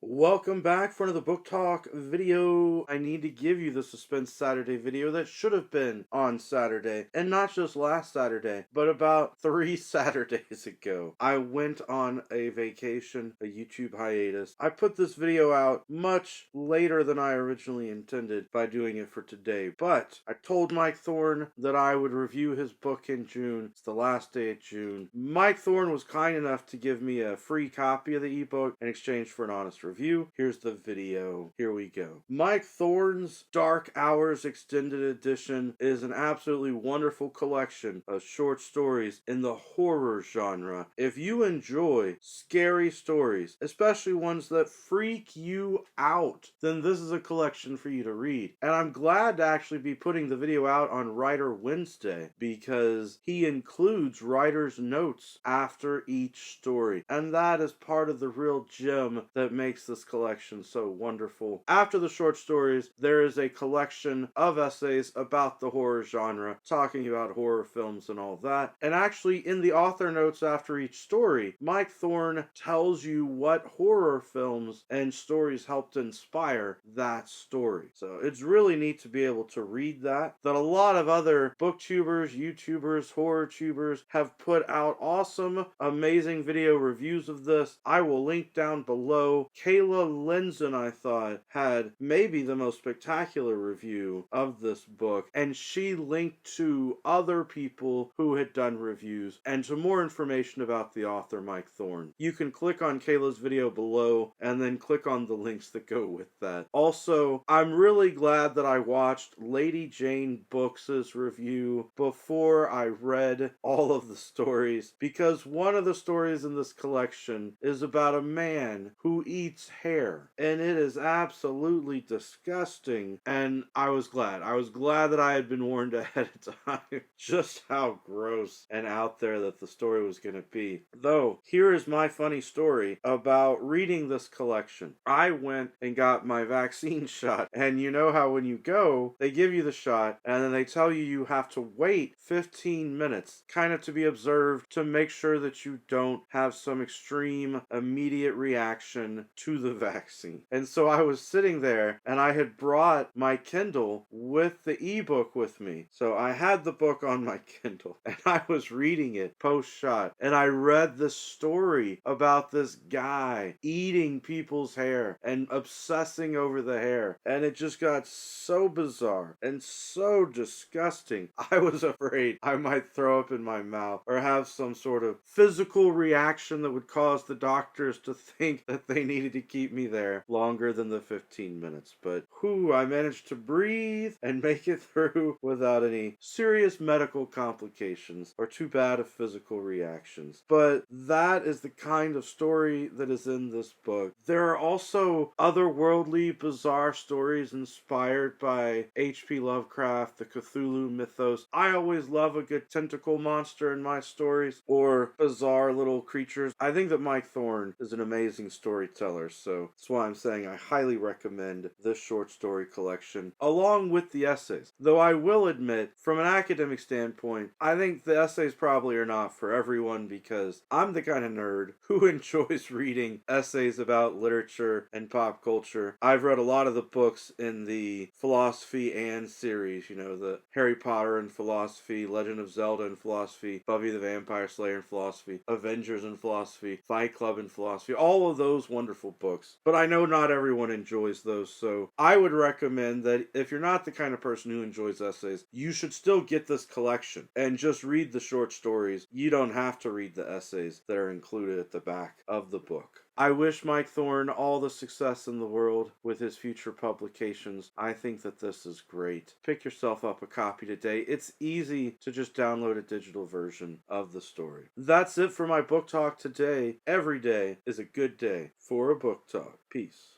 Welcome back for another book talk video. I need to give you the Suspense Saturday video that should have been on Saturday, and not just last Saturday, but about 3 Saturdays ago. I went on a vacation, a YouTube hiatus. I put this video out much later than I originally intended by doing it for today, but I told Mike Thorn that I would review his book in June. It's the last day of June. Mike Thorn was kind enough to give me a free copy of the ebook in exchange for an honest review. Here's the video. Here we go. Mike Thorn's Dark Hours Extended Edition is an absolutely wonderful collection of short stories in the horror genre. If you enjoy scary stories, especially ones that freak you out, then this is a collection for you to read. And I'm glad to actually be putting the video out on Writer Wednesday because he includes writer's notes after each story. And that is part of the real gem that makes this collection so wonderful. After the short stories, there is a collection of essays about the horror genre, talking about horror films and all that. And actually, in the author notes after each story, Mike Thorn tells you what horror films and stories helped inspire that story. So it's really neat to be able to read that. That a lot of other booktubers, YouTubers, horror tubers have put out awesome, amazing video reviews of this. I will link down below. Kayla Lenzen, I thought, had maybe the most spectacular review of this book, and she linked to other people who had done reviews and to more information about the author, Mike Thorn. You can click on Kayla's video below and then click on the links that go with that. Also, I'm really glad that I watched Lady Jane Books' review before I read all of the stories, because one of the stories in this collection is about a man who eats hair, and it is absolutely disgusting, and I was glad. I was glad that I had been warned ahead of time just how gross and out there that the story was going to be. Though, here is my funny story about reading this collection. I went and got my vaccine shot, and you know how when you go, they give you the shot, and then they tell you you have to wait 15 minutes, kind of to be observed, to make sure that you don't have some extreme immediate reaction to the vaccine. And so I was sitting there, and I had brought my Kindle with the ebook with me. So I had the book on my Kindle, and I was reading it post-shot, and I read the story about this guy eating people's hair and obsessing over the hair, and it just got so bizarre and so disgusting. I was afraid I might throw up in my mouth or have some sort of physical reaction that would cause the doctors to think that they needed to keep me there longer than the 15 minutes. But I managed to breathe and make it through without any serious medical complications or too bad of physical reactions. But that is the kind of story that is in this book. There are also otherworldly, bizarre stories inspired by H.P. Lovecraft, the Cthulhu mythos. I always love a good tentacle monster in my stories, or bizarre little creatures. I think that Mike Thorn is an amazing storyteller, so that's why I'm saying I highly recommend this short story collection, along with the essays. Though I will admit, from an academic standpoint, I think the essays probably are not for everyone, because I'm the kind of nerd who enjoys reading essays about literature and pop culture. I've read a lot of the books in the Philosophy and series, the Harry Potter and philosophy, Legend of Zelda and philosophy, Buffy the Vampire Slayer and philosophy, Avengers and philosophy, Fight Club and philosophy, all of those wonderful books. But I know not everyone enjoys those, so I would recommend that if you're not the kind of person who enjoys essays, you should still get this collection and just read the short stories. You don't have to read the essays that are included at the back of the book. I wish Mike Thorn all the success in the world with his future publications. I think that this is great. Pick yourself up a copy today. It's easy to just download a digital version of the story. That's it for my book talk today. Every day is a good day for a book talk. Peace.